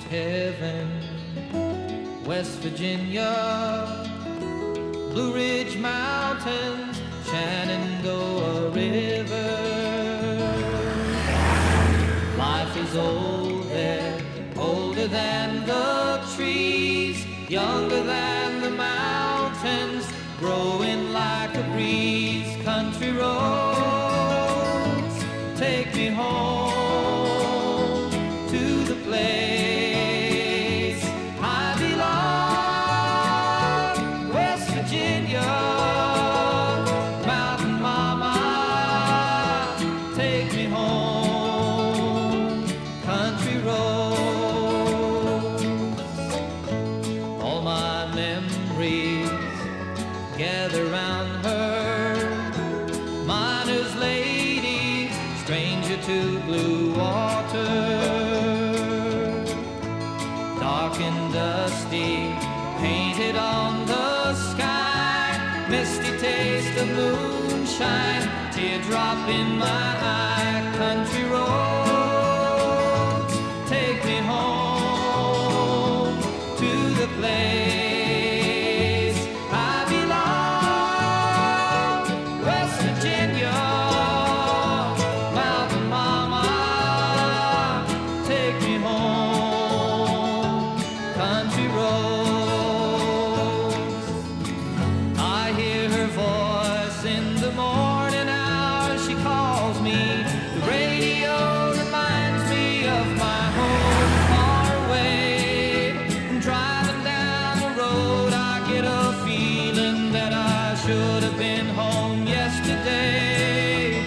heaven. West Virginia, Blue Ridge Mountains, Shenandoah River. Life is old there, older than the trees, younger than the mountains, growing like a breeze. Country roads take me home to the place I belong. West Virginia, Mountain Mama, take me home. Country roads, all my memories gather round her. Miner's lady, stranger to blue water. Dark and dusty, painted on the sky. Misty taste of moonshine, teardrop in my eye. Country roads take me home to the place I belong. West Virginia, Mountain Mama, take me home. Country roads, I hear her voice in the morning hours. She calls me, the radio reminds me of my home far away. Driving down the road, I get a feeling that I should have been home yesterday.